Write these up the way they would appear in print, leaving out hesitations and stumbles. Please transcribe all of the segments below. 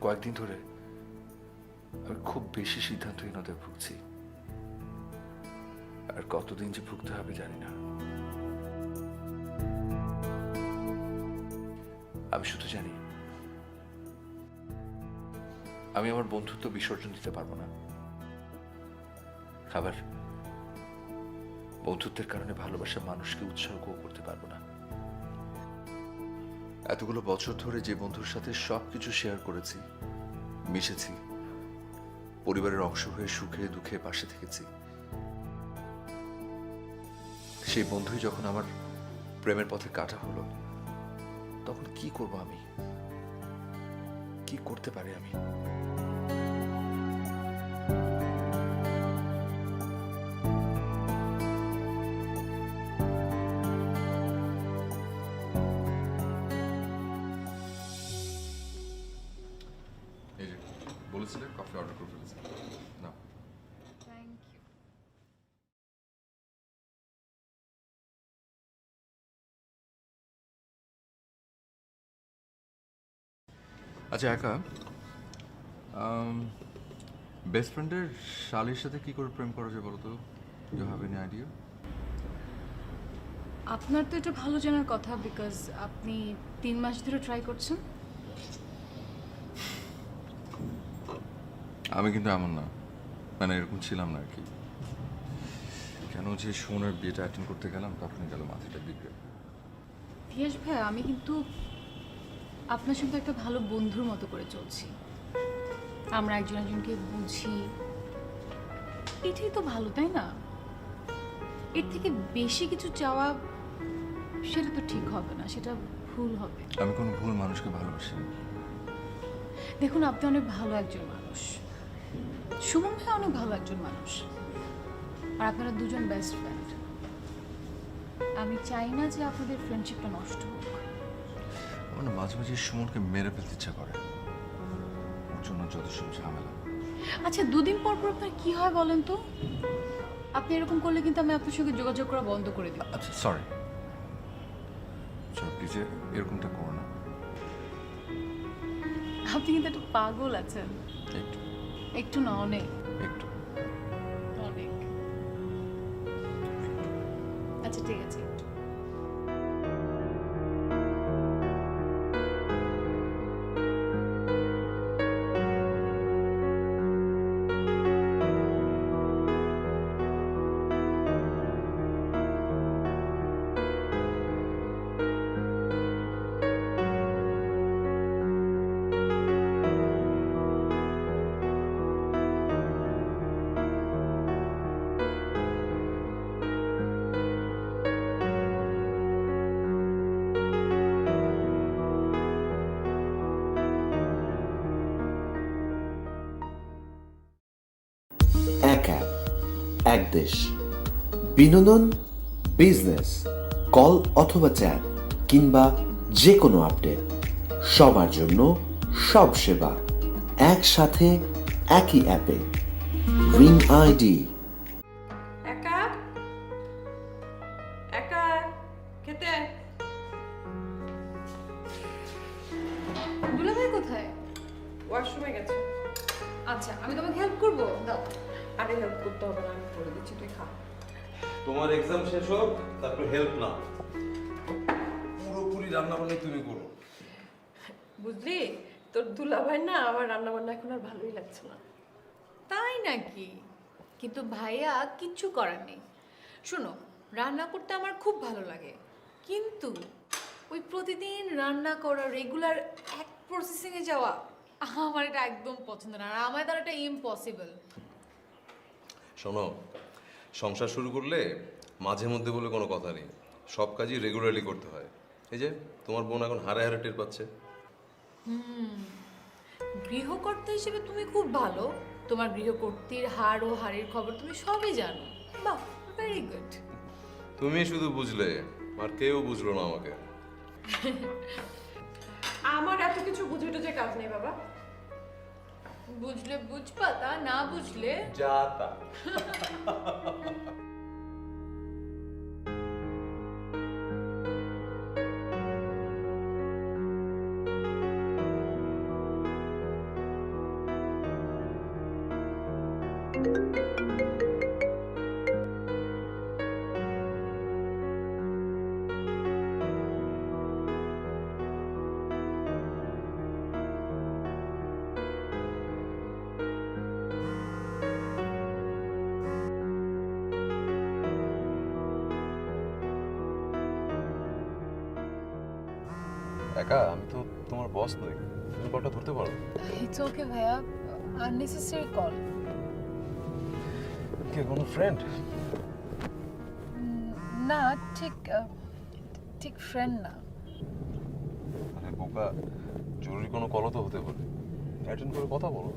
কয়েকদিন ধরে আমি খুব বেশি সিদ্ধান্তহীনতায় ভুগছি, আর কতদিন যে ভুগতে হবে জানি না। আমি শুধু জানি আমি আমার বন্ধুত্ব বিসর্জন দিতে পারবো না, আবার বন্ধুত্বের কারণে ভালোবাসা মানুষকে উৎসর্গও করতে পারবো না। এতগুলো বছর ধরে যে বন্ধুর সাথে সবকিছু শেয়ার করেছি, মিশেছি, পরিবারের অংশ হয়ে সুখে দুঃখে পাশে থেকেছি, সেই বন্ধুই যখন আমার প্রেমের পথে কাটা হলো, তখন কি করব আমি? কি করতে পারি আমি? এই যে বলেছিলে কফি অর্ডার করে ফেলেছি না? Thank you. আচ্ছা একা বেস্ট ফ্রেন্ডের শালির সাথে কি করে প্রেম করা যায় বলো তো? You have any idea? আপনার তো এটা ভালো জানার কথা, বিকজ আপনি 3 মাস ধরে ট্রাই করছেন। আমি কিন্তু এমন না, মানে এরকম ছিলাম না আর কি। কেন যে সোনার বিয়েটা অ্যাটেন্ড করতে গেলাম, তখন গেল মাথাটা বিগড়ে। পিয়াস ভাই, আমি কিন্তু আপনার সঙ্গে একটা ভালো বন্ধুর মতো করে চলছি। আমরা একজন একজনকে বুঝি, এটাই তো ভালো, তাই না? এর থেকে বেশি কিছু চাওয়া, সেটা তো ঠিক হবে না, সেটা ভুল হবে। আমি কোনো ভুল মানুষকে ভালোবাসি না। দেখুন, আপনি অনেক ভালো একজন মানুষ, সুমন ভাই অনেক ভালো একজন মানুষ, আর আপনারা দুজন বেস্ট ফ্রেন্ড। আমি চাই না যে আপনাদের ফ্রেন্ডশিপটা নষ্ট হোক। আমার না মাঝে মাঝে সুমনকে মেরে ফেলতে ইচ্ছা করে, ওর জন্য যত সব ঝামেলা। আচ্ছা, 2 দিন পর পর আপনার কি হয় বলেন তো? আপনি এরকম করলে কিন্তু আমি আপনার সঙ্গে যোগাযোগ করা বন্ধ করে দিই। আচ্ছা সরি, প্লিজ এরকমটা করো না। আপনি কিন্তু একটা পাগল আছেন। একটু একটু না, অনেক একটু অনেক। আচ্ছা ঠিক আছে, একটু। এক অ্যাপ, এক দেশ। বিনোদন, বিজনেস, কল অথবা চ্যাট কিংবা যে কোনো আপডেট, সবার জন্য সব সেবা একসাথে একই অ্যাপে। Ring ID. একা একা খেতে দুলাভাই কোথায়? ওয়াশরুমে গেছে। আচ্ছা, আমি তোমাকে হেল্প করবো, দাও। আরে হেল্প করতে হবে না, আমি করে দিচ্ছি, তুই খা। তোমার এক্সাম শেষ হোক, তারপর হেল্প না, পুরোপুরি রান্না বান্না তুমি করো। বুঝলি, তোর দুলাভাই না আমার রান্না বান্না এখন আর ভালোই লাগছে না। তাই নাকি? কিন্তু ভাইয়া কিচ্ছু করার নেই। শোনো, রান্না করতে আমার খুব ভালো লাগে, কিন্তু ওই প্রতিদিন রান্না করা, রেগুলার এক প্রসেসিংয়ে যাওয়া, আমার এটা একদম পছন্দ না, আর আমার দ্বারা এটা ইম্পসিবল। শোনো, সংসার শুরু করলে মাঝে মধ্যে বলে কোনো কথা নেই, সব কাজই রেগুলারলি করতে হয়। এই যে তোমার বোন এখন হারে হারে টের পাচ্ছে। গৃহকর্তা হিসেবে তুমি খুব ভালো, তোমার গৃহকর্তীর হাড় ও হাড়ের খবর তুমি সবই জানো। বাহ, ভেরি গুড। তুমি শুধু বুঝলে, আর কেউ বুঝলো না আমাকে। আমার এত কিছু বুঝে টুঝে কাজ নেই বাবা। বুঝলে বুঝবা, তা না বুঝলে যা তা। একা আমি তো তোমার বস নই, তুমি কলটা ধরতে পারো। ইটস ওকে ভাইয়া, আননেসেসারি কল। কে কোনো ফ্রেন্ড? না, ঠিক ঠিক ফ্রেন্ড না। আরে বোকা, জরুরি কোনো কলও তো হতে পারে, অ্যাটেন্ড করে কথা বলো।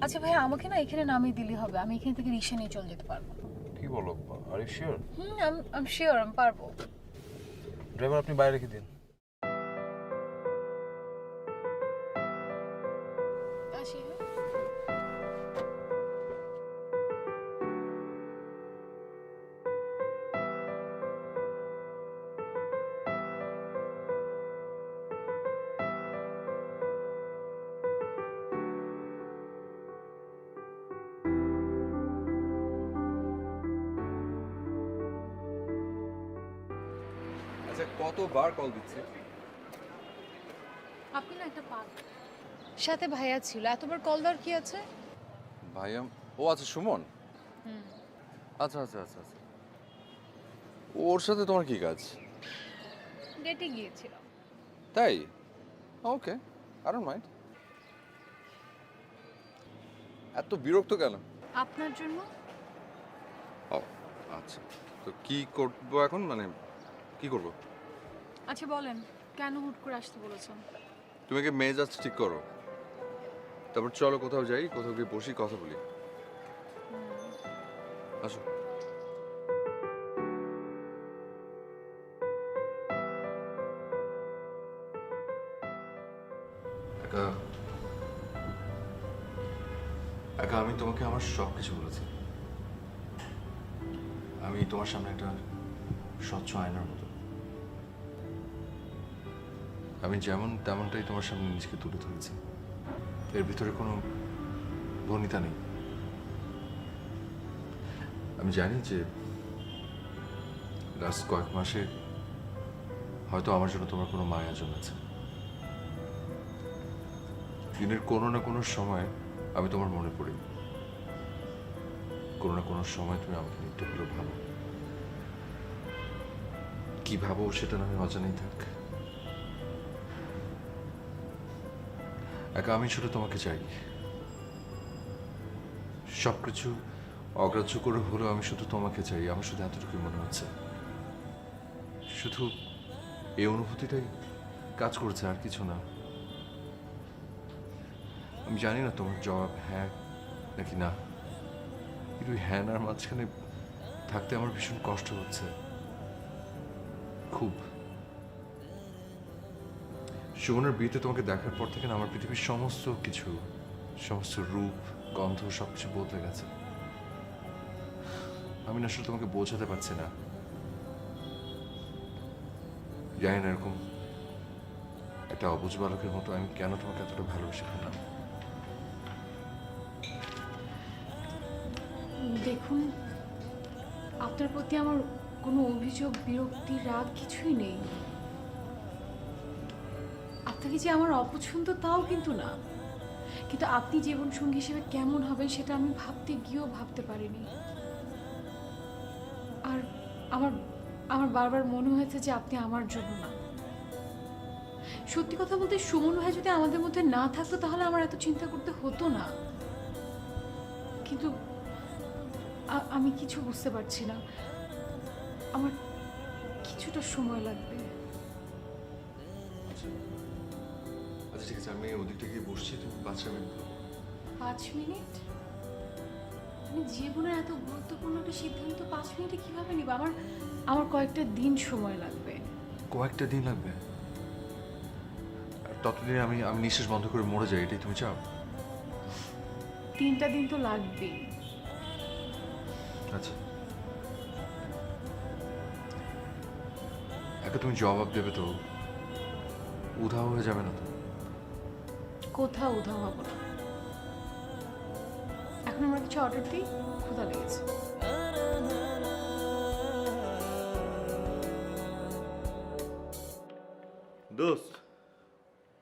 আচ্ছা ভাইয়া, আমাকে না এখানে নামিয়ে দিলে হবে, আমি এখান থেকে রিক্সা নিয়ে চলে যেতে পারবো। কি বলো, are you sure? I am sure আমি পারবো। ড্রাইভার আপনি বাইরে রেখে দিন। আসি। আচ্ছা, কতবার কল দিচ্ছে? আপনি না একটা পাগল। সাথে ভাইয়া ছিল, এতবার কল দেওয়ার কি আছে? ভাইয়া? ও আচ্ছা, সুমন। আচ্ছা আচ্ছা আচ্ছা আচ্ছা, ওর সাথে তোমার কি কাজ? ডেটে গিয়েছিলাম। তাই? ওকে, আই ডোন্ট মাইন্ড। এত বিরক্ত কেন? আপনার জন্য। ও আচ্ছা, তো কি করবো এখন, মানে কি করবো? আচ্ছা বলেন, কেন হুট করে আসতে বলেছেন? তুমি কি মেজাজ ঠিক করো, তারপর চলো কোথাও যাই, কোথাও গিয়ে বসি, কথা বলি। আসো। একা একা আমি তোমাকে আমার সব কিছু বলেছি। আমি তোমার সামনে একটা স্বচ্ছ আয়নার মতো। আমি যেমন তেমনটাই তোমার সামনে নিজেকে তুলে ধরেছি, এর ভিতরে কোনো ভনিতা নেই। আমি জানি যে লাস্ট কয়েক মাসে হয়তো আমার জন্য তোমার কোনো মায়া জমেছে। দিনের কোনো না কোনো সময় আমি তোমার মনে পড়ি, কোনো না কোনো সময় তুমি আমাকে একটু হলেও ভাবো। কি ভাবো সেটা না হয় অজানাই থাক। একা আমি শুধু তোমাকে চাই, সবকিছু অগ্রাহ্য করে হলেও আমি শুধু তোমাকে চাই। আমার শুধু এতটুকুই মনে হচ্ছে, শুধু এই অনুভূতিটাই কাজ করছে, আর কিছু না। আমি জানি না তোমার জবাব হ্যাঁ নাকি না, কিন্তু হ্যাঁ নার মাঝখানে থাকতে আমার ভীষণ কষ্ট হচ্ছে, খুব। সুমনের বিয়েতে তোমাকে দেখার পর থেকে না আমার পৃথিবীর সমস্ত কিছু, সমস্ত রূপ গন্ধ সবকিছু বদলে গেছে। আমি না আসলে তোমাকে বোঝাতে পারছি না। জানি না এরকম একটা অবুঝ বালকের মতো আমি কেন তোমাকে এতটা ভালোবেসে ফেললাম। দেখুন, আপনার প্রতি আমার কোনো অভিযোগ, বিরক্তি, রাগ কিছুই নেই। আপনাকে যে আমার অপছন্দ তাও কিন্তু না, কিন্তু আপনি জীবনসঙ্গী হিসেবে কেমন হবেন সেটা আমি ভাবতে গিয়েও ভাবতে পারিনি। আর আমার আমার বারবার মনে হয়েছে যে আপনি আমার জন্য না। সত্যি কথা বলতে, সুমন ভাই যদি আমাদের মধ্যে না থাকতো তাহলে আমার এত চিন্তা করতে হতো না। কিন্তু আমি কিছু বুঝতে পারছি না, আমার কিছুটা সময় লাগবে। আচ্ছা ঠিক আছে, আমি ওদিকটা গিয়ে বসছি, তুমি 5 মিনিট। 5 মিনিট? আমি জীবনের এত গুরুত্বপূর্ণ একটা সিদ্ধান্ত 5 মিনিটে কিভাবে নিব? আমার কয়েকটা দিন সময় লাগবে। কয়েকটা দিন লাগবে? আর ততদিনে আমি নিঃশ্বাস বন্ধ করে মরে যাই, এটাই তুমি চাও? 3টা দিন তো লাগবেই। আচ্ছা, একা তুমি জবাব দেবে তো? উধাও হয়ে যাবে না তো? কোথাও উধাও হবো না। এখন আমরা কিছু অর্ডার দিই, ক্ষুধা লেগেছে। দোস্ত,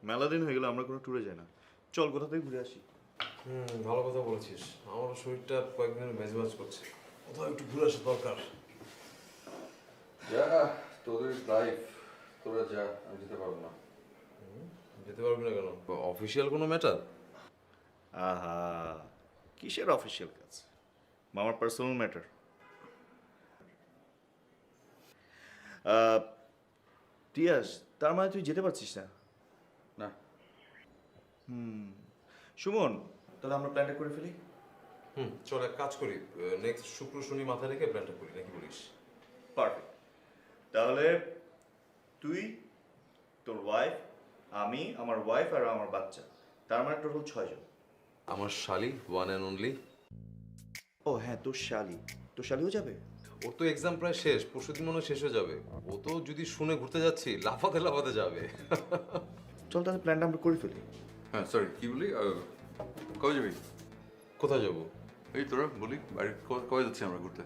মেলা দিন হয়ে গেল আমরা কোনো ট্যুরে যাই না। চল কোথা থেকে ঘুরে আসি। ভালো কথা বলেছিস, আমার শরীরটা কয়েকদিন মেজবাজ করছে, কোথাও একটু ঘুরে আসা দরকার। তোদের লাইফ, তোরা যা, আমি যেতে পারবো না। যেতে পারবি না কেন? অফিসিয়াল কোনো ম্যাটার? আহা, কিসের অফিসিয়াল কাজ? মামার পার্সোনাল ম্যাটার। টিয়াস, তার মানে তুই যেতে পারছিস না? না। সুমন, তাহলে আমরা প্ল্যানটা করে ফেলি। চল এক কাজ করি, নেক্সট শুক্র শনি মাথা রেখে প্ল্যানটা করি, নাকি বলিস? পারফেক্ট। তাহলে তুই, তোর ওয়াইফ, আমি, আমার ওয়াইফ আর আমার বাচ্চা, তার মানে টোটাল 6 জন। আমার শালি, ওয়ান অ্যান্ড অনলি। ও হ্যাঁ, তোর শালিও যাবে? ওর তো এক্সাম প্রায় শেষ, পরশুদিন মনে হয় শেষ হয়ে যাবে। ও তো যদি শুনে ঘুরতে যাচ্ছি লাফাতে লাফাতে যাবে। চল তাহলে প্ল্যানটা আমরা করে ফেলি। হ্যাঁ সরি, কি বলি? কবে যাবি? কোথায় যাবো? এই তোরা বলি, বাড়ি কবে যাচ্ছি আমরা ঘুরতে?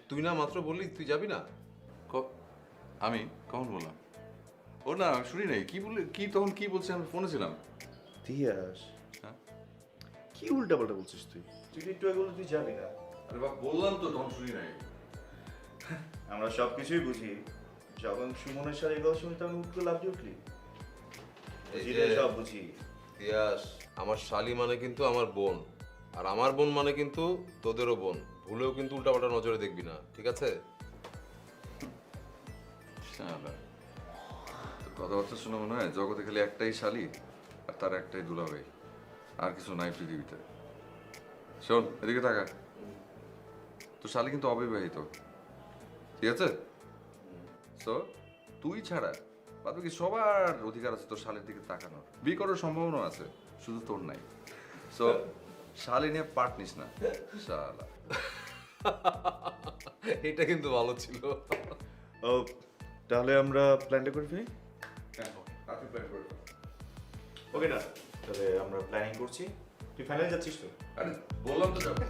তুই না মাত্র বললি তুই যাবি না? আমি কখন বললাম? ও না, আমি শুনি নাই। কি বলি, কি তখন কি বলছি? আমি ফোনে ছিলাম। তিয়াস, হ্যাঁ? কি উল্টাপাল্টা বলছিস তুই? তুই একটু আগে বললি তুই যাবি না। আরে বাবা, বললাম তো, তখন শুনি নাই। আমরা সব কিছুই বুঝি। যখন সুমনের সাথে এই কথা শুনি তখন উঠকে লাভ দিয়ে উঠলি। এই বুঝি যে রে, সব বুঝি। তিয়াস, আমার শালি মানে কিন্তু আমার বোন, আর আমার বোন মানে কিন্তু তোদেরও বোন। ভুলেও কিন্তু উল্টাপাল্টা নজরে দেখবি না, ঠিক আছে? শালা, তোর কথাবার্তা শুনে মনে হয় জগতে খালি একটাই শালি আর তার একটাই দুলাভাই, আর কিছু নাই পৃথিবীতে। শোন, এদিকে থাকা। তোর শালি কিন্তু অবিবাহিত, ঠিক আছে? সো তুই ছাড়া বাকি কি সবার অধিকার আছে তোর শালির দিকে তাকানোর, বিয়ে করার সম্ভাবনা আছে, শুধু তোর নাই। সো শালি নিয়ে পাট নিস না শালা। এটা কিন্তু ভালো ছিল। ও, তাহলে আমরা প্ল্যানটা করে ফেলি। ওকে না, তাহলে আমরা প্ল্যানিং করছি। তুই ফাইনাল যাচ্ছিস তো? আরে বললাম তো যাবো।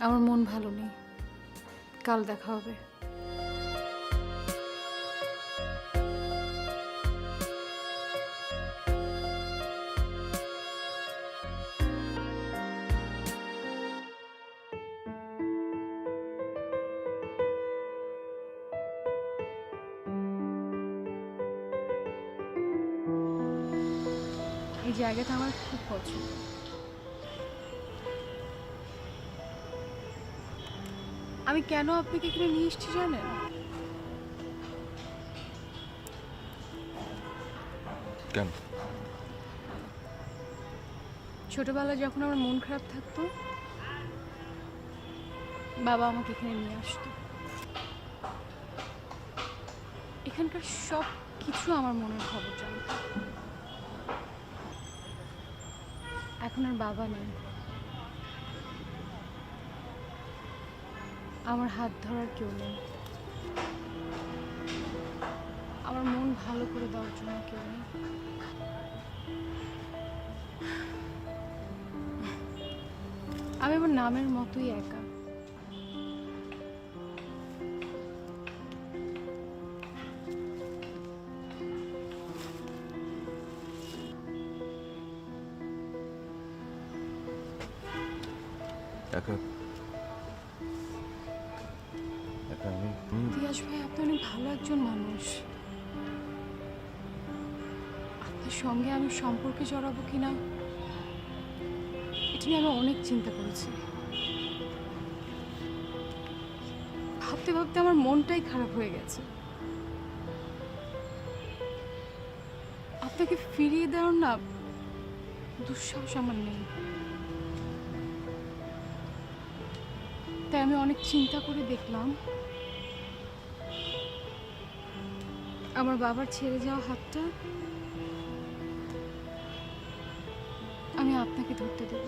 আমার মন ভালো নেই, কাল দেখা হবে। এই জায়গাটা আমার খুব পছন্দ। আমি কেন আপনাকে এখানে নিয়ে এসেছি জানেন? কেন? ছোটবেলায় যখন আমার মন খারাপ থাকতো, বাবা আমাকে এখানে নিয়ে আসতো। এখানকার সব কিছু আমার মনের খবর জানতো। এখন আর বাবা নেই, আমার হাত ধরার কেউ নেই, আমার মন ভালো করে দেওয়ার জন্য কেউ নেই। আমি আমার নামের মতোই একা। একা একা আমি তিয়াস ভাই, আপনি অনেক ভালো একজন মানুষ। আপনার সঙ্গে আমি সম্পর্কে জড়াবো কিনা এটা নিয়ে আমি অনেক চিন্তা করেছি। ভাবতে ভাবতে আমার মনটাই খারাপ হয়ে গেছে। আপনাকে ফিরিয়ে দেওয়ার না দুঃসাহস আমার নেই। তাই আমি অনেক চিন্তা করে দেখলাম আমার বাবার ছেড়ে যাওয়া হাতটা আমি আপনাকে ধরতে দেব।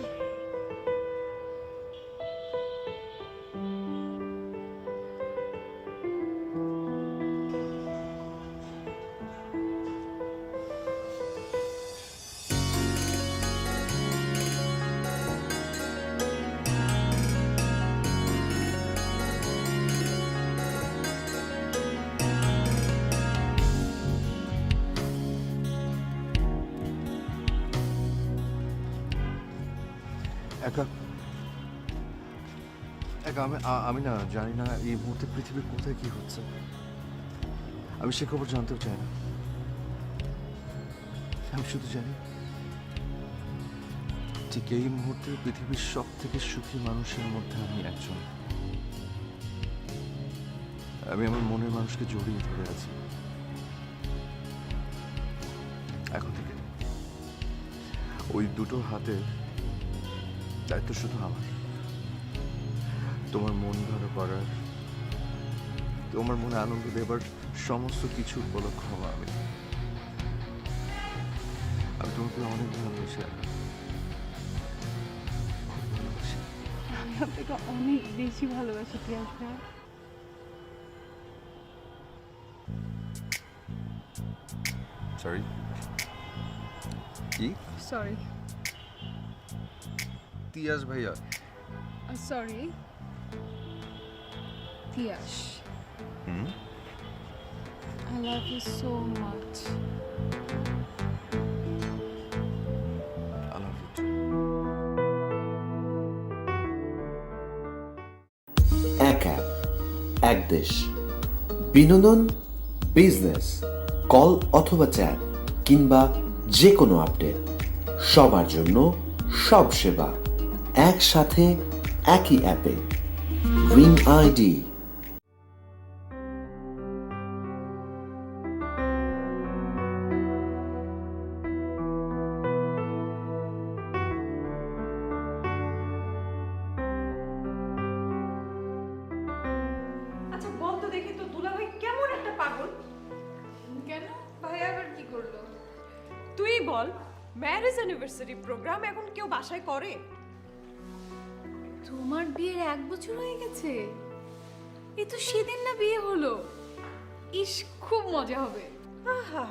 একা একা আমি না জানি না এই মুহূর্তে পৃথিবীর কোথায় কি হচ্ছে। আমি সে খবর জানতেও চাই না। আমি শুধু জানি ঠিক এই মুহূর্তে পৃথিবীর সব থেকে সুখী মানুষের মধ্যে আমি একজন। আমি আমার মনের মানুষকে জড়িয়ে ধরে আছি। এখন থেকে ওই দুটো হাতের দায়িত্ব শুধু আমার। তোমার মন ভালো করার, তোমার মনে আনন্দ দেবার সমস্ত কিছু উপলক্ষ হওয়া আমি। তোমাকে অনেক ভালোবাসি। খুব ভালোবাসি। আমি আপনাকে অনেক বেশি ভালোবাসি পিয়াস ভাই। সরি, কি? সরি তিয়াস ভাইয়া। Sorry Piyas. I love you so much. I love you too. এক অ্যাপ, এক দেশ। বিনোদন, বিজনেস, কল অথবা চ্যাট কিংবা যে কোনো আপডেট, সবার জন্য সব সেবা একসাথে একই অ্যাপে। Ring ID. আচ্ছা বল তো দেখি তো দুলাভাই কেমন একটা পাগল। কেন ভাই আবার কি করলো? তুই বল, ম্যারেজ অ্যানিভার্সারি প্রোগ্রাম এখন কেউ বাসায় করে? তোমার বিয়ের 1 বছর হয়ে গেছে। এই তো সেদিন না বিয়ে হলো। ইস, খুব মজা হবে। আহা,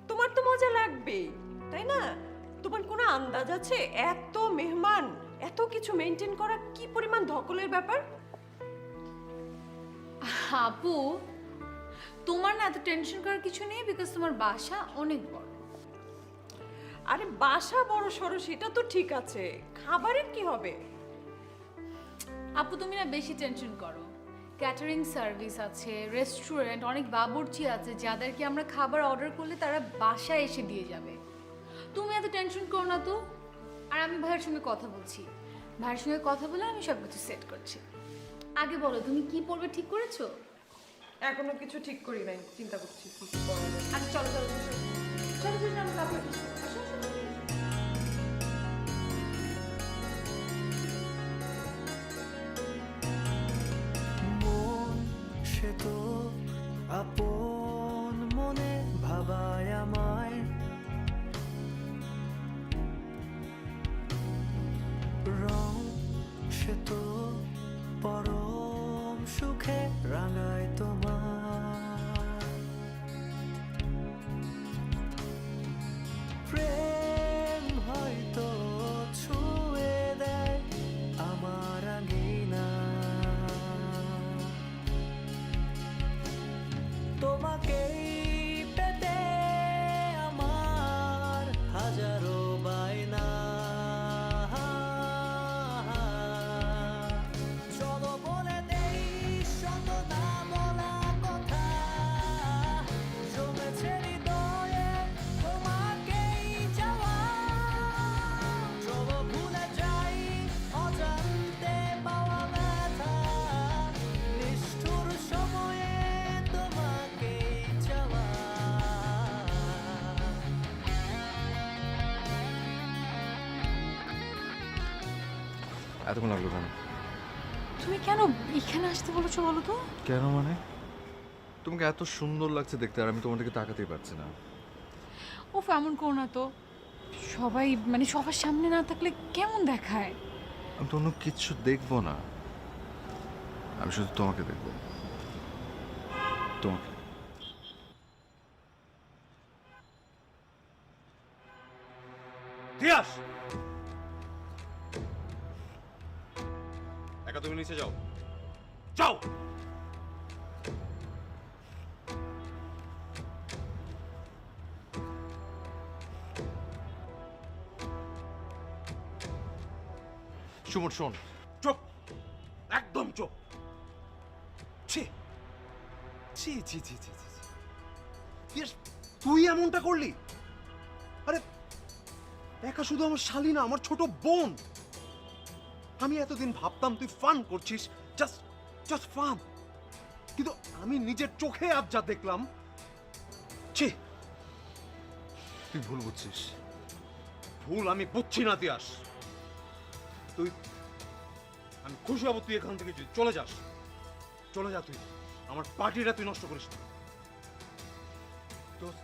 তোমার তো মজা লাগবেই, তাই না? তোমার কোনো আন্দাজ আছে এত মেহমান, এত কিছু মেনটেন করা কি পরিমাণ ধকলের ব্যাপার? আপু, তোমার না এত টেনশন করার কিছু নেই, বিকজ তোমার বাসা অনেক বড়। আরে বাসা বড় সড়ো সেটা তো ঠিক আছে, খাবারের কি হবে? আপু তুমি না বেশি টেনশন করো। ক্যাটারিং সার্ভিস আছে, রেস্টুরেন্ট, অনেক বাবুর্চি আছে যাদেরকে আমরা খাবার অর্ডার করলে তারা বাসায় এসে দিয়ে যাবে। তুমি এত টেনশন করো না তো। আর আমি ভাইয়ের সঙ্গে কথা বলছি, ভাইয়ের সঙ্গে কথা বলে আমি সব কিছু সেট করছি। আগে বলো তুমি কি পড়বে ঠিক করেছো? এখনো কিছু ঠিক করি নাই, চিন্তা করছি কি কি করা যায়। আচ্ছা চলো চলো চলো চলো চলো আমরা কাপড় আসো আসো আসো। মন সে তো আপন মনে ভাবায় আমায়, রং সে তো পরম সুখে রাঙায় তোমার, প্রেম হয়তো ছুঁয়ে দেয় আমার আঙিনা, তোমাকেই পেতে আমার হাজারো বায়না, চলো বলে দেই শত না বলা কথা, জমেছে হৃদয়ে তোমাকেই চাওয়া, চলো ভুলে যাই অজান্তে পাওয়া ব্যথা, নিষ্ঠুর সময়ে তোমাকেই চাওয়া। এতক্ষণ লাগলো কেন? তুমি কেন এখানে আসতে বলেছো বলো তো? কেন মানে? তোমাকে এত সুন্দর লাগছে দেখতে আর আমি তোমার দিকে তাকাতেই পারছি না। ওফ, এমন করো না তো। সবাই মানে সবার সামনে না থাকলে কেমন দেখায়? আমি তো অন্য কিচ্ছু দেখবো না, আমি শুধু তোমাকে দেখবো, তোমাকে। তিয়াস, একা তুমি নিচে যাও, যাও। সুমন শোন, চুপ, একদম চুপ। ছি ছি ছি ছি ছি ছি ছি। তিয়াস, তুই এমনটা করলি? আরে একা শুধু আমার শালি না, আমার ছোট বোন। আমি এতদিন ভাবতাম তুই ফান করছিস, জাস্ট জাস্ট ফান, কিন্তু আমি নিজের চোখে আজ যা দেখলাম, ছি। তুই ভুল বুঝছিস। ভুল আমি বুঝছি না তিয়াস। তুই, আমি খুশি হব তুই এখান থেকে যদি চলে যাস। চলে যা তুই, আমার পার্টিটা তুই নষ্ট করিস না। দোস্ত,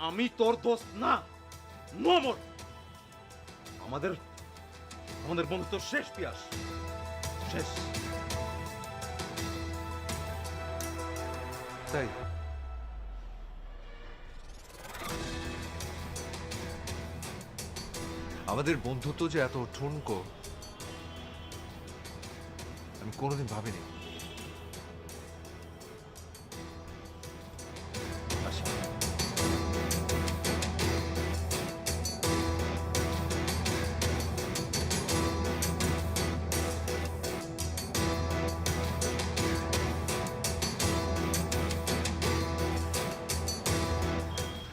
আমি তোর দোস্ত না, নো মোর। আমাদের আমাদের বন্ধুত্ব শেষ তিয়াস, শেষ। তাই আমাদের বন্ধুত্ব যে এত ঠুনকো আমি কোনোদিন ভাবিনি। আসি।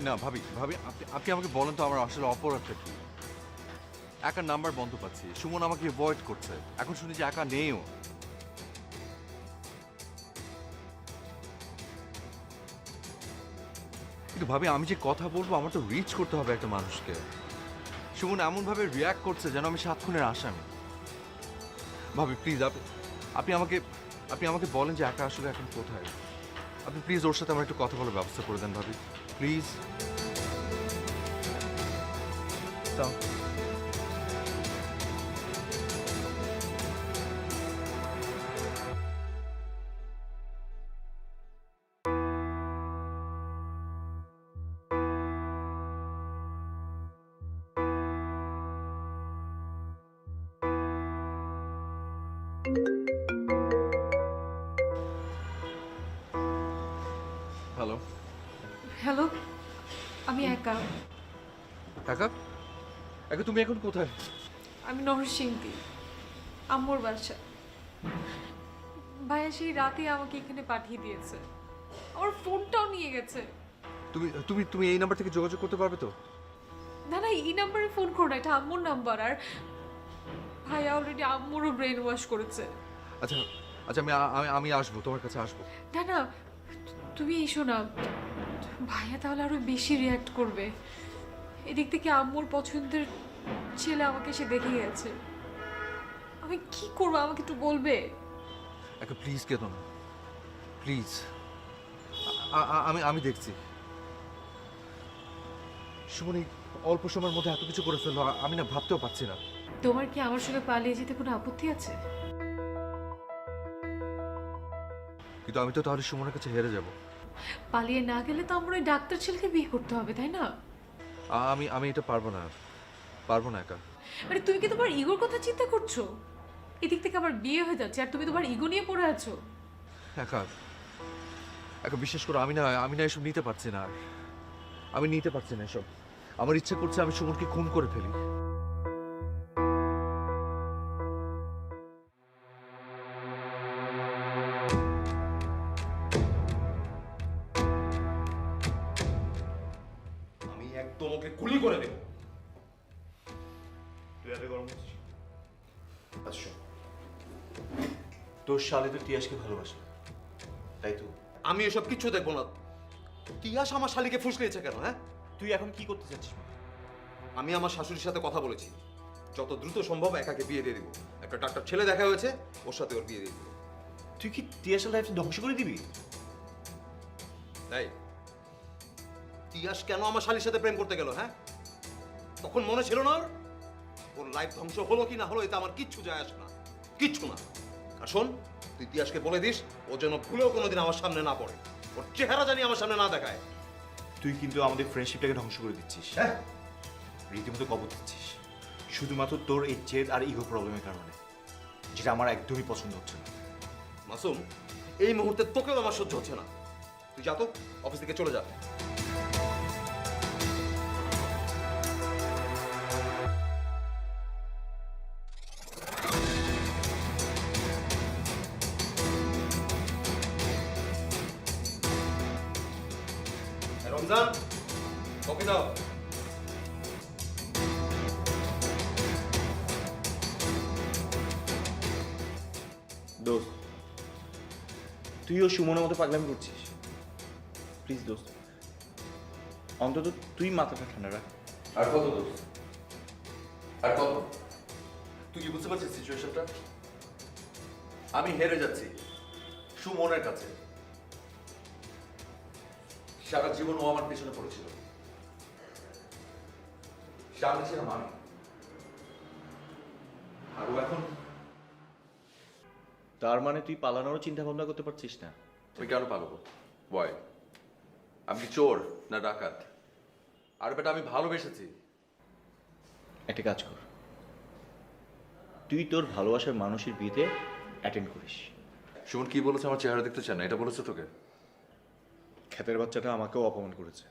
না ভাবি ভাবি, আপনি আপনি আমাকে বলেন তো আমার আসলে অপরাধটা কি? একার নাম্বার বন্ধ পাচ্ছি, সুমন আমাকে অ্যাভয়েড করছে, এখন শুনি যে একা নেইও। কিন্তু ভাবি আমি যে কথা বলবো আমার তো রিচ করতে হবে একটা মানুষকে। সুমন এমনভাবে রিয়াক্ট করছে যেন আমি 7 খুনের আসামি। ভাবি প্লিজ আপনি আমাকে আপনি আমাকে বলেন যে একা আসলে এখন কোথায়। আপনি প্লিজ ওর সাথে আমার একটু কথা বলার ব্যবস্থা করে দেন ভাবি, প্লিজ। হ্যালো। হ্যালো, আমি একা। একা? একা তুমি এখন কোথায়? আমি নরসিংদী, আম্মুর বাসা। ভাইয়া সেই রাতে আমাকে এখানে পাঠিয়ে দিয়েছে, আমার ফোনটাও নিয়ে গেছে। তুমি তুমি তুমি এই নাম্বার থেকে যোগাযোগ করতে পারবে তো? না না, এই নাম্বারে ফোন করো না, এটা আম্মুর নাম্বার। আর ভাইয়া অলরেডি আম্মুরও ব্রেন ওয়াশ করেছে। আচ্ছা আচ্ছা, আমি আসবো, তোমার কাছে আসবো। না না, তুমি এসো না, ভাইয়া তাহলে আরো বেশি রিয়াক্ট করবে। এদিক থেকে আম্মুর পছন্দের ছেলে আমাকে এসে দেখে গেছে। আমি কি করবো, আমাকে একটু বলবে? একা প্লিজ কেঁদো না, প্লিজ। আমি আমি দেখছি। সুমন এই অল্প সময়ের মধ্যে এত কিছু করে ফেললো, আমি না ভাবতেও পারছি না। তোমার কি আমার সঙ্গে পালিয়ে যেতে কোনো আপত্তি আছে? কিন্তু আমি তো তাহলে সুমনের কাছে হেরে যাব। পালিয়ে না গেলে তো আমার ওই ডাক্তার ছেলেকে বিয়ে করতে হবে, তাই না? আমি আমি এটা পারবো না, পারবো না একা। আরে তুমি কি তোমার ইগোর কথা চিন্তা করছো? এদিক থেকে আমার বিয়ে হয়ে যাচ্ছে আর তুমি তোমার ইগো নিয়ে পড়ে আছো। একা একা বিশ্বাস করো, আমি না এসব নিতে পারছি না। আমি নিতে পারছি না এসব। আমার ইচ্ছে করছে আমি সুমনকে খুন করে ফেলি। আমি একদম ওকে গুলি করে দেব। তুই এত গরম হচ্ছিস? আচ্ছা, তোর শালে তো তিয়াসকে ভালোবাসে, তাই তো? আমি এসব কিচ্ছু দেখবো না। তিয়াস আমার শালিকে ফুসলিয়েছে কেন? হ্যাঁ, তুই এখন কি করতে চাচ্ছিস? আমি আমার শাশুড়ির সাথে কথা বলেছি, যত দ্রুত সম্ভব একাকে বিয়ে দিয়ে দিব। একটা ডাক্তার ছেলে দেখা হয়েছে, ওর সাথে ওর বিয়ে দিয়ে দিব। তুই কি তিয়াসের লাইফ ধ্বংস করে দিবি? তাই তিয়াস কেন আমার শালির সাথে প্রেম করতে গেল? হ্যাঁ, তখন মনে ছিল না ওর? ওর লাইফ ধ্বংস হলো কি না হলো এটা আমার কিচ্ছু যায় আসে না, কিচ্ছু না। আর শোন, তুই তিয়াসকে বলে দিস ও যেন ভুলেও কোনোদিন আমার সামনে না পড়ে, ওর চেহারা জানি আমার সামনে না দেখায়। তুই কিন্তু আমাদের ফ্রেন্ডশিপটাকে ধ্বংস করে দিচ্ছিস, হ্যাঁ, রীতিমতো কবর দিচ্ছিস শুধুমাত্র তোর এই জেদ আর ইগো প্রবলেমের কারণে, যেটা আমার একদমই পছন্দ হচ্ছে না। মাসুম, এই মুহূর্তে তোকেও আমার সহ্য হচ্ছে না। তুই যা তো, অফিস থেকে চলে যা। রমজান, কপি দাও। দোস্ত, তুইও সুমনের মতো পাগলামি করছিস। প্লিজ দোস্ত, অন্তত তুই মাথাটা ঠান্ডা রাখ। আর কত দোষ? আর কত? তুই কি বুঝতে পারছিস সিচুয়েশনটা? আমি হেরে যাচ্ছি সুমনের কাছে। সারা জীবন ও আমার পেছনে পড়েছিল, সামনে ছিলাম আমি, আর ও এখন। তার মানে তুই পালানোরও চিন্তা ভাবনা করতে পারছিস না? আমি কেন পালাবো? বয়, আমি কি চোর না ডাকাত? আর বেটা আমি ভালোবেসেছি। একটা কাজ কর, তুই তোর ভালোবাসার মানুষের বিয়েতে অ্যাটেন্ড করিস। সুমন কি বলেছে আমার চেহারা দেখতে চায় না, এটা বলেছে তোকে? খ্যাতের বাচ্চাটা আমাকেও অপমান করেছে।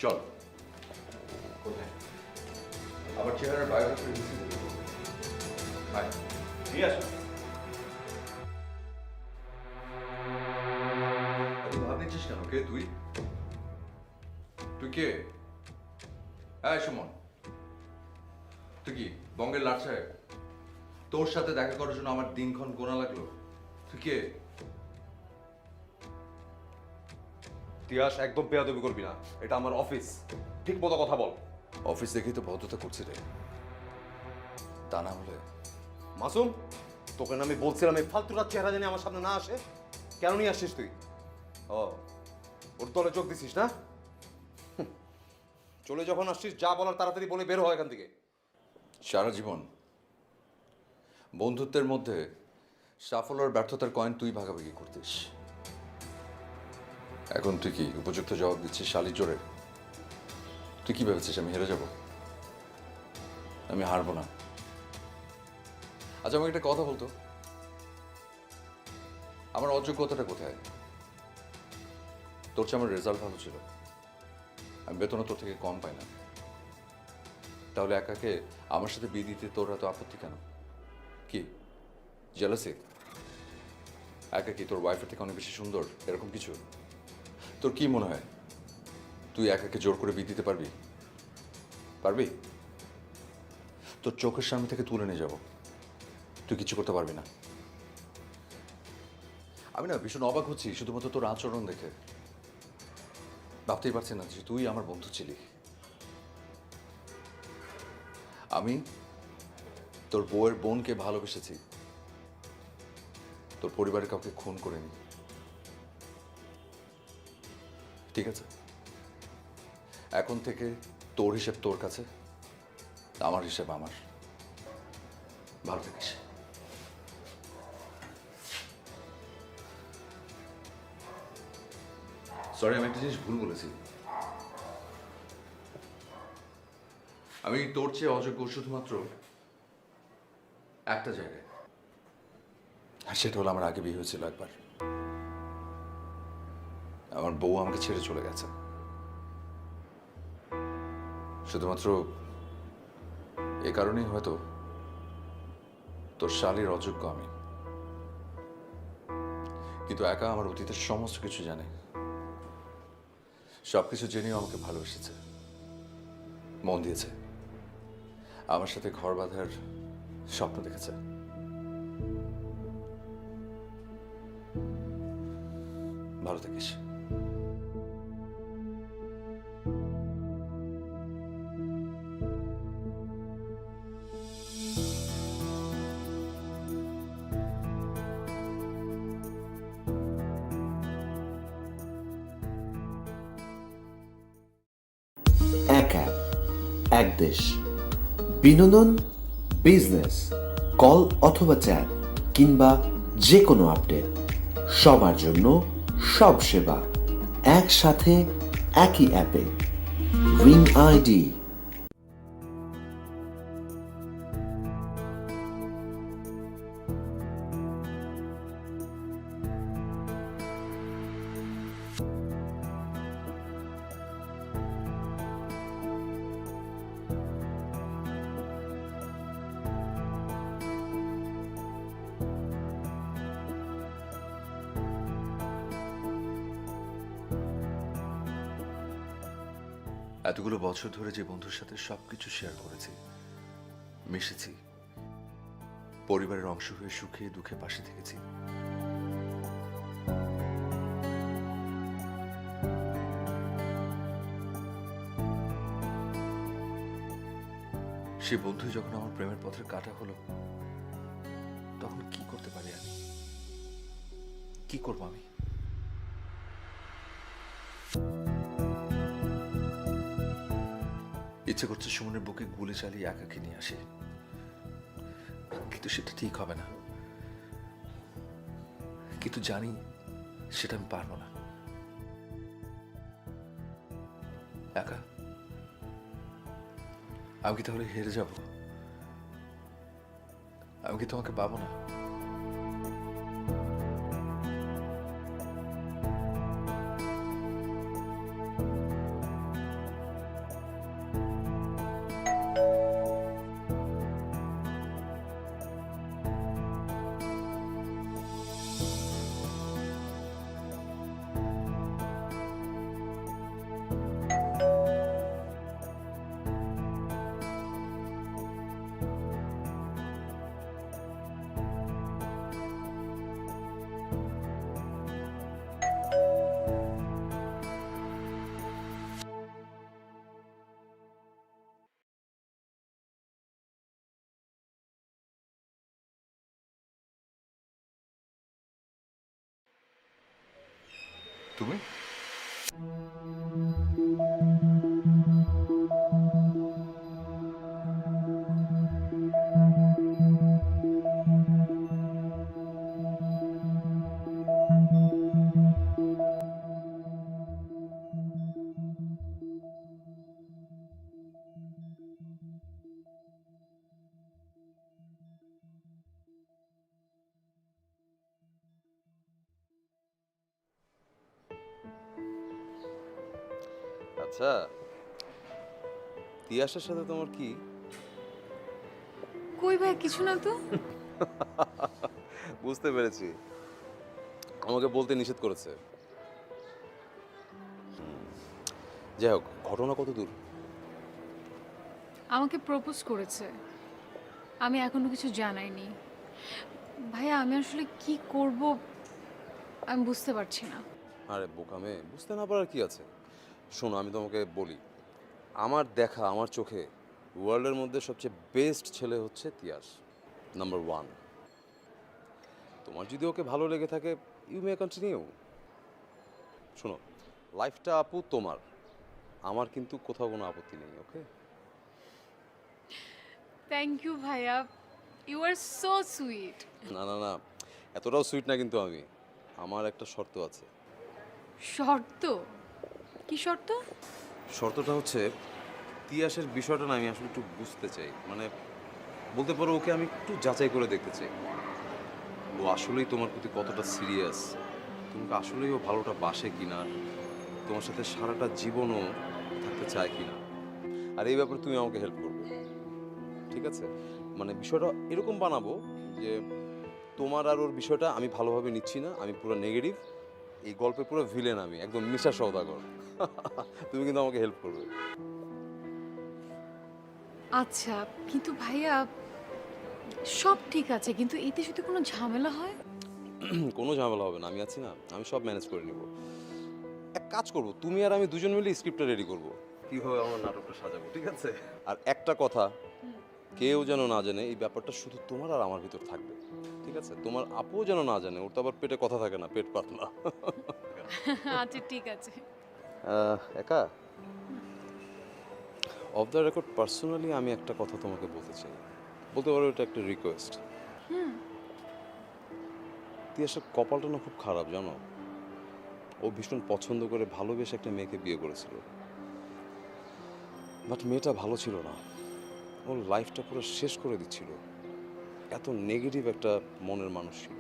চল। কোথায়? আমার চেহারার বায়োগ্রাফি ঠিক আছে। তুই ভাব নিচ্ছিস কেন? কে তুই? তুই কে? হ্যাঁ সুমন, তুই কি বঙ্গের লাট সাহেব? তোর সাথে দেখা করার জন্য আমার দিনক্ষণ গোনা লাগলো। তুই কে? তিয়াস, একদম বেয়াদবি করবি না, এটা আমার অফিস, ঠিক মতো কথা বল। অফিস দেখেই তো ভদ্রতা করছি রে, তা না হলে। মাসুম, তোকে না আমি বলছিলাম এই ফালতুটার চেহারা জানি আমার সামনে না আসে। কেন নিয়ে আসছিস তুই? ও, ওর তলে চোখ দিছিস না? হুঁ, চলে যখন আসছিস যা বলার তাড়াতাড়ি বলে বের হয় এখান থেকে। সারা জীবন বন্ধুত্বের মধ্যে সাফল্য আর ব্যর্থতার কয়েন তুই ভাগাভাগি করতিস। এখন তুই কি উপযুক্ত জবাব দিচ্ছিস শালির জোরে? তুই কি ভেবেছিস আমি হেরে যাব? আমি হারবো না। আচ্ছা আমাকে একটা কথা বলতো, আমার অযোগ্যতাটা কোথায়? তোর চেয়ে আমার রেজাল্ট ভালো ছিল, আমি বেতনও তোর থেকে কম পাই না, তাহলে একাকে আমার সাথে বিয়ে দিতে তোর এত আপত্তি কেন? কি জেলাসি? একা কি তোর ওয়াইফের থেকে অনেক বেশি সুন্দর এরকম কিছু? তোর কি মনে হয় তুই একাকে জোর করে বিয়ে দিতে পারবি? পারবি? তোর চোখের সামনে থেকে তুলে নিয়ে যাব, তুই কিছু করতে পারবি না। আমি না ভীষণ অবাক হচ্ছি শুধুমাত্র তোর আচরণ দেখে। ভাবতেই পারছি না যে তুই আমার বন্ধু ছিলি। আমি তোর বউয়ের বোনকে ভালোবেসেছি, তোর পরিবারের কাউকে খুন করিনি। ঠিক আছে, এখন থেকে তোর হিসেব তোর কাছে, আমার হিসেব আমার। ভালো থাকিস। সরি, আমি একটা জিনিস ভুল বলেছি। আমি তোর চেয়ে অযোগ্য শুধুমাত্র একটা জায়গায়, আর সেটা হলো আমার আগে বিয়ে হয়েছিল একবার। আমার বউ আমাকে ছেড়ে চলে গেছে, শুধুমাত্র এ কারণেই হয়তো তোর শালীর অযোগ্য আমি। কিন্তু একা আমার অতীতের সমস্ত কিছু জানে, সবকিছু জেনেও আমাকে ভালোবেসেছে, মন দিয়েছে, আমার সাথে ঘর বাঁধার স্বপ্ন দেখেছে। ভালো থাকিস। একা এক দেশ। বিনোদন, বিজনেস, কল অথবা চ্যাট কিংবা যে কোনো আপডেট, সবার জন্য সব সেবা একসাথে একই অ্যাপে। Ring ID. এতগুলো বছর ধরে যে বন্ধুর সাথে সবকিছু শেয়ার করেছি, মিশেছি, পরিবারের অংশ হয়ে সুখে দুঃখে পাশে থেকেছি, সে বন্ধু যখন আমার প্রেমের পথের কাটা হলো, তখন কি করতে পারি আমি? কি করবো আমি? ইচ্ছে করছে সুমনের বুকে গুলি চালিয়ে একাকে নিয়ে আসে, কিন্তু সেটা ঠিক হবে না। কিন্তু জানি সেটা আমি পারবো না। একা আমি কি তাহলে হেরে যাব? আমি কি তোমাকে পাবো না? তুমি? আচ্ছা, তিয়াসের সাথে তোমার কি? কই ভাই, কিছু না তো। বুঝতে পেরেছি, আমাকে বলতে নিষেধ করেছে। যাই হোক, ঘটনা কত দূর? আমাকে প্রপোজ করেছে, আমি এখনো কিছু জানাইনি। ভাইয়া, আমি আসলে কি করব আমি বুঝতে পারছি না। আরে বোকামে, বুঝতে না পারার কি আছে? শোনো, আমি তোমাকে বলি, আমার দেখা, আমার চোখে ওয়ার্ল্ডের মধ্যে সবচেয়ে বেস্ট ছেলে হচ্ছে তিয়াস, নাম্বার 1। তোমার যদি ওকে ভালো লেগে থাকে, ইউ মে কন্টিনিউ। শোনো, লাইফটা আপু তোমার, আমার কিন্তু কোথাও কোনো আপত্তি নেই। ওকে? থ্যাংক ইউ ভাইয়া, ইউ আর সো সুইট। না না না, এতটাও সুইট না কিন্তু আমি। আমার একটা শর্ত আছে। শর্ত? কি শর্ত? শর্তটা হচ্ছে, তিয়াসের বিষয়টা না আমি আসলে একটু বুঝতে চাই। মানে বলতে পারো, ওকে আমি একটু যাচাই করে দেখতে চাই ও আসলেই তোমার প্রতি কতটা সিরিয়াস, তোমাকে আসলেই ও ভালোটা বাসে কিনা, তোমার সাথে সারাটা জীবনও থাকতে চায় কিনা। আর এই ব্যাপারে তুমি আমাকে হেল্প করবে, ঠিক আছে? মানে বিষয়টা এরকম বানাবো যে তোমার আর ওর বিষয়টা আমি ভালোভাবে নিচ্ছি না, আমি পুরো নেগেটিভ, এই গল্পে পুরো ভিলেন আমি, একদম মিশা সওদাগর। তুমি কিন্তু আমাকে হেল্প করবে। আচ্ছা, কিন্তু ভাইয়া সব ঠিক আছে, কিন্তু এতে যদি কোনো ঝামেলা হয়? কোনো ঝামেলা হবে না, আমি আছি না, আমি সব ম্যানেজ করে নিব। এক কাজ করব, তুমি আর আমি দুজন মিলে স্ক্রিপ্টটা রেডি করব, কিভাবে আমার নাটকটা সাজাবো, ঠিক আছে? আর একটা কথা, কেউ যেন না জানে এই ব্যাপারটা শুধু তোমার আর আমার ভিতর থাকবে, ঠিক আছে? তোমার আপুও যেন না জানে, ওর তো আবার পেটে কথা থাকে না, পেট পাতলা। আচ্ছা ঠিক আছে। একা অফ দ্য রেকর্ড পার্সোনালি আমি একটা কথা তোমাকে বলতে চাই, বলতে পারো এটা একটা রিকোয়েস্ট। তিয়াসের কপালটা না খুব খারাপ জানো। ও ভীষণ পছন্দ করে ভালোবেসে একটা মেয়েকে বিয়ে করেছিল, বাট মেয়েটা ভালো ছিল না, ওর লাইফটা পুরো শেষ করে দিচ্ছিল। এত নেগেটিভ একটা মনের মানুষ ছিল।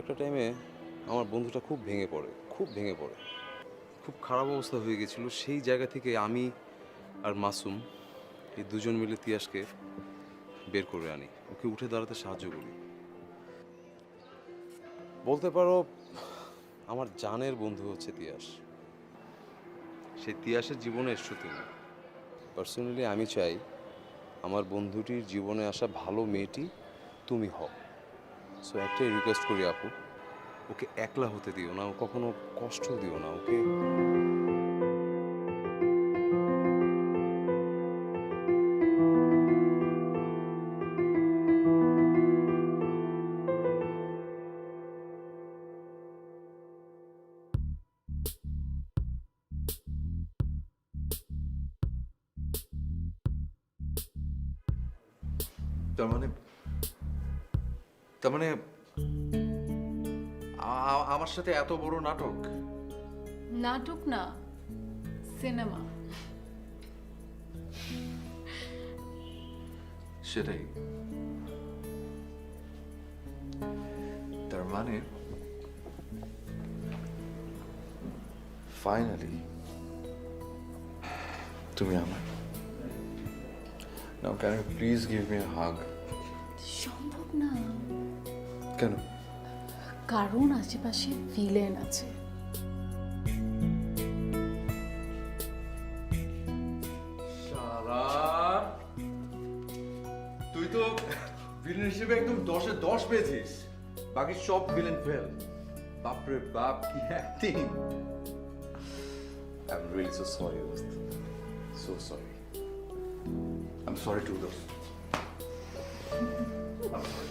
একটা টাইমে আমার বন্ধুটা খুব ভেঙে পড়ে, খুব খারাপ অবস্থা হয়ে গেছিল। সেই জায়গা থেকে আমি আর মাসুম এই দুজন মিলে তিয়াসকে বের করে আনি, ওকে উঠে দাঁড়াতে সাহায্য করি। বলতে পারো আমার জানের বন্ধু হচ্ছে তিয়াস। সেই তিয়াসের জীবনে এসছো তুমি। পার্সোনালি আমি চাই আমার বন্ধুটির জীবনে আসা ভালো মেয়েটি তুমি হও। সো একটাই রিকোয়েস্ট করি আপু, ওকে একলা হতে দিও না, ও কখনো কষ্ট দিও না ওকে। তার মানে আমার সাথে এত বড় নাটক? নাটক না, সিনেমা। সেটাই। তার মানে ফাইনালি তুমি আমার। Now can you please give me a hug? সম্ভব না, কেন? কারণ আশেপাশে ভিলেন আছে। শালা, তুই তো ভিলেন হিসেবে একদম 10-এ 10 পেয়েছিস, বাকি সব ভিলেন ফেল। বাপরে বাপ, কি acting! I'm really so sorry, Dost. So sorry. I'm sorry too, Dost. I'm sorry.